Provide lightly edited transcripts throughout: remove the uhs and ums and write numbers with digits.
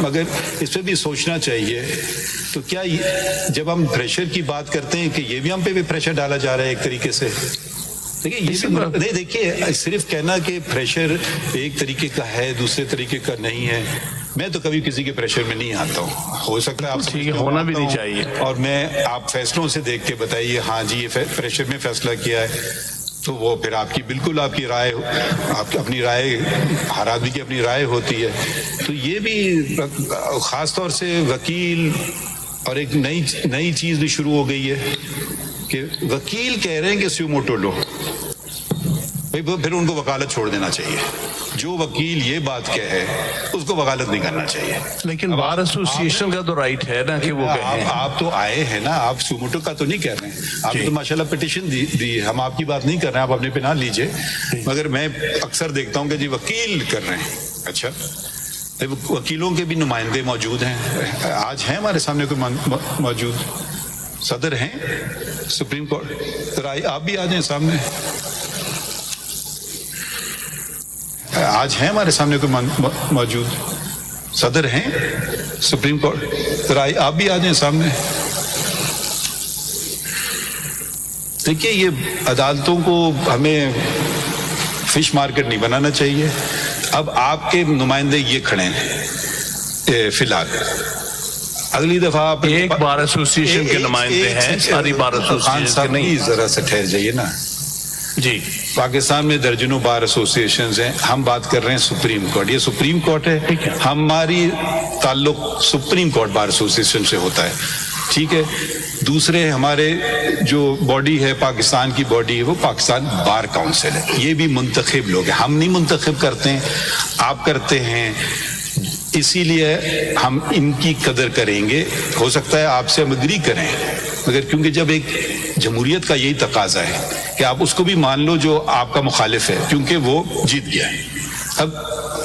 مگر اس پہ بھی سوچنا چاہیے. تو کیا جب ہم پریشر کی بات کرتے ہیں کہ یہ بھی ہم پہ بھی پریشر ڈالا جا رہا ہے ایک طریقے سے؟ نہیں دیکھیے, صرف کہنا کہ پریشر ایک طریقے کا ہے دوسرے طریقے کا نہیں ہے, میں تو کبھی کسی کے پریشر میں نہیں آتا ہوں. ہو سکتا ہے آپ ہونا بھی نہیں چاہیے, اور میں آپ فیصلوں سے دیکھ کے بتائیے ہاں جی یہ پریشر میں فیصلہ کیا ہے, تو وہ پھر آپ کی بالکل آپ کی رائے, آپ اپنی رائے, ہر آدمی کی اپنی رائے ہوتی ہے. تو یہ بھی خاص طور سے وکیل, اور ایک نئی چیز بھی شروع ہو گئی ہے کہ وکیل کہہ رہے ہیں کہ سیو موٹو لو, پھر ان کو وکالت چھوڑ دینا چاہیے. جو وکیل یہ بات کہے اس کو وکالت نہیں کرنا چاہیے. لیکن بار ایسوسیشن کا تو رائٹ ہے نا کہ وہ کہیں. آپ تو آئے ہیں نا, آپ سوموٹو کا تو نہیں کہہ رہے ہیں, آپ نے تو ماشاءاللہ پٹیشن دی, ہم آپ کی بات نہیں کر رہے ہیں, آپ اپنے پہ نہ لیجئے. مگر میں اکثر دیکھتا ہوں کہ جی وکیل کر رہے ہیں. اچھا, وکیلوں کے بھی نمائندے موجود ہیں, آج ہیں ہمارے سامنے کوئی موجود, صدر ہیں سپریم کورٹ, آپ بھی آ جائیں سامنے. آج ہیں ہمارے سامنے کوئی موجود, صدر ہیں سپریم کورٹ, آپ بھی آ جائیں سامنے. دیکھیے یہ عدالتوں کو ہمیں فش مارکیٹ نہیں بنانا چاہیے. اب آپ کے نمائندے یہ کھڑے ہیں فی الحال, اگلی دفعہ آپ ایک بار ایسوسیشن کے نمائندے ہیں, ساری بار ایسوسیشن نہیں. ذرا سے ٹھہر جائیے نا جی. پاکستان میں درجنوں بار ایسوسیشنز ہیں, ہم بات کر رہے ہیں سپریم کورٹ. یہ سپریم کورٹ ہے, ہماری تعلق سپریم کورٹ بار ایسوسیشن سے ہوتا ہے, ٹھیک ہے. دوسرے ہمارے جو باڈی ہے پاکستان کی باڈی ہے وہ پاکستان بار کاؤنسل ہے, یہ بھی منتخب لوگ ہیں, ہم نہیں منتخب کرتے ہیں, آپ کرتے ہیں. اسی لیے ہم ان کی قدر کریں گے. ہو سکتا ہے آپ سے ہم اگری کریں, مگر کیونکہ جب ایک جمہوریت کا یہی تقاضا ہے کہ آپ اس کو بھی مان لو جو آپ کا مخالف ہے, کیونکہ وہ جیت گیا ہے. اب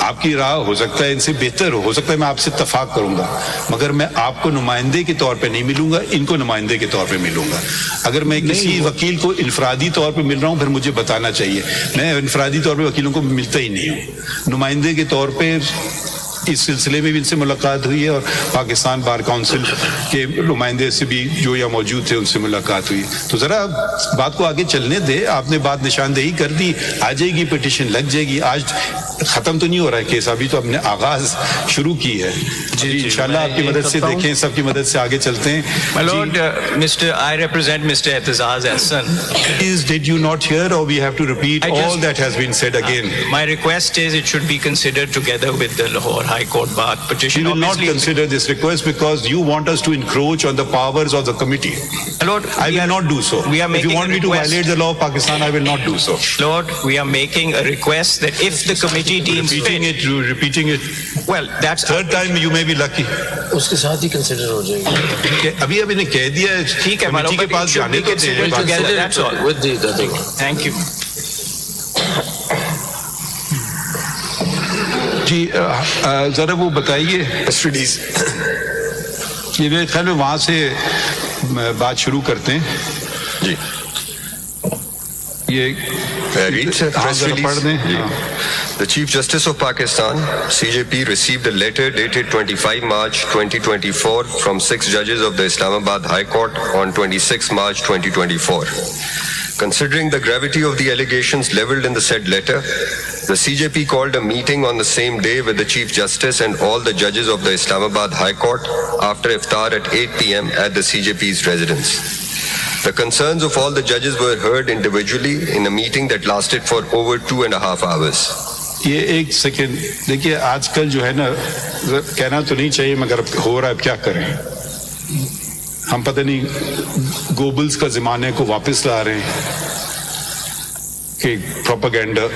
آپ کی راہ ہو سکتا ہے ان سے بہتر ہو سکتا ہے میں آپ سے اتفاق کروں گا, مگر میں آپ کو نمائندے کے طور پہ نہیں ملوں گا, ان کو نمائندے کے طور پہ ملوں گا. اگر میں کسی وکیل کو انفرادی طور پہ مل رہا ہوں پھر مجھے بتانا چاہیے. میں انفرادی طور پہ وکیلوں کو ملتا ہی نہیں ہوں, نمائندے کے طور پہ اس سلسلے میں بھی ان سے ملاقات ہوئی ہے, اور پاکستان بار کاؤنسل کے نمائندے سے بھی جو یا موجود تھے ان سے ملاقات ہوئی. تو ذرا بات کو آگے چلنے دے, آپ نے بات نشاندہی کر دی, آ جائے گی پٹیشن, لگ جائے گی. آج ختم تو نہیں ہو رہا ہے کیس, ابھی تو ہم نے آغاز شروع کی ہے. جی انشاءاللہ آپ کی مدد سے دیکھیں, سب کی مدد سے آگے چلتے ہیں. My Lord, I represent Mr. Ehtizaz Ahsan. Please, did you not hear, or we have to repeat all that has been said again? My request is it should be considered together with the Lahore High Court Bar petition. We will not consider this request because you want us to encroach on the powers of the committee. Lord, I will not do so. If you want me to violate the law of Pakistan, I will not do so. Lord, we are making a request that if the committee deems fit, repeating it. well, that's Third time you may be lucky. اس کے ساتھ ہی consider ہو جائے گی. ابھی نے کہہ دیا ہے, ٹھیک ہے, کمیٹی کے پاس جانے تو together, that's all. With the other thing. Thank you. جی ذرا وہ بتائیے یہ میرے خیال میں وہاں سے بات شروع کرتے ہیں. جی یہ پڑھ دیں. The Chief Justice of Pakistan, CJP, received a letter dated 25 March 2024 from 6 judges of the Islamabad High Court on 26 March 2024. Considering the gravity of the allegations leveled in the said letter, the CJP called a meeting on the same day with the Chief Justice and all the judges of the Islamabad High Court after iftar at 8 p.m. at the CJP's residence. The concerns of all the judges were heard individually in a meeting that lasted for over 2.5 hours. یہ ایک second دیکھیے, آج کل جو ہے نا کہنا تو نہیں چاہیے مگر ہو رہا ہے, کیا کریں ہم, پتہ نہیں گوبلز کا زمانے کو واپس لا رہے ہیں کہ پروپیگنڈا.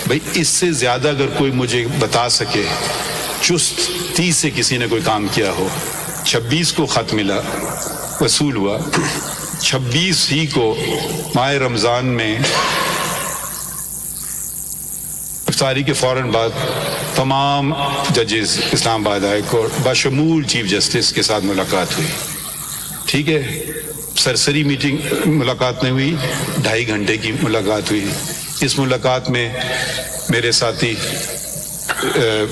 بھائی اس سے زیادہ اگر کوئی مجھے بتا سکے چستی سے کسی نے کوئی کام کیا ہو. 26 کو خط ملا, وصول ہوا, 26 ہی کو ماہ رمضان میں افطاری کے فوراً بعد تمام ججز اسلام آباد ہائی کورٹ بشمول چیف جسٹس کے ساتھ ملاقات ہوئی. ٹھیک ہے, سرسری میٹنگ ملاقات نہیں ہوئی, 2.5 گھنٹے کی ملاقات ہوئی. اس ملاقات میں میرے ساتھی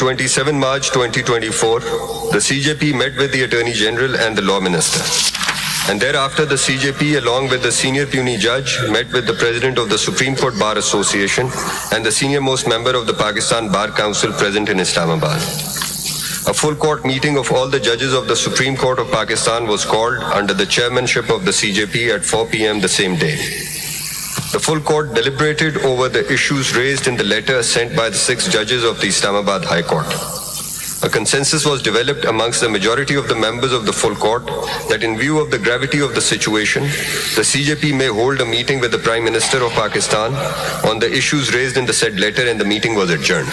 27 March 2024, the CJP met with the Attorney General and the Law Minister. And thereafter, the CJP, along with the senior puisne judge, met with the President of the Supreme Court Bar Association and the senior-most member of the Pakistan Bar Council present in Islamabad. A full court meeting of all the judges of the Supreme Court of Pakistan was called under the chairmanship of the CJP at 4 p.m. the same day. The full court deliberated over the issues raised in the letter sent by the 6 judges of the Islamabad High Court. A consensus was developed amongst the majority of the members of the full court that in view of the gravity of the situation, the CJP may hold a meeting with the Prime Minister of Pakistan on the issues raised in the said letter, and the meeting was adjourned.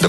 The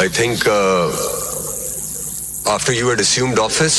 I think after you had assumed office,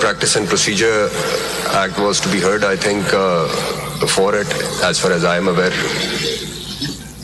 practice and procedure act was to be heard. I think before it, as far as I am aware,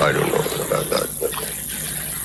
I don't know about that.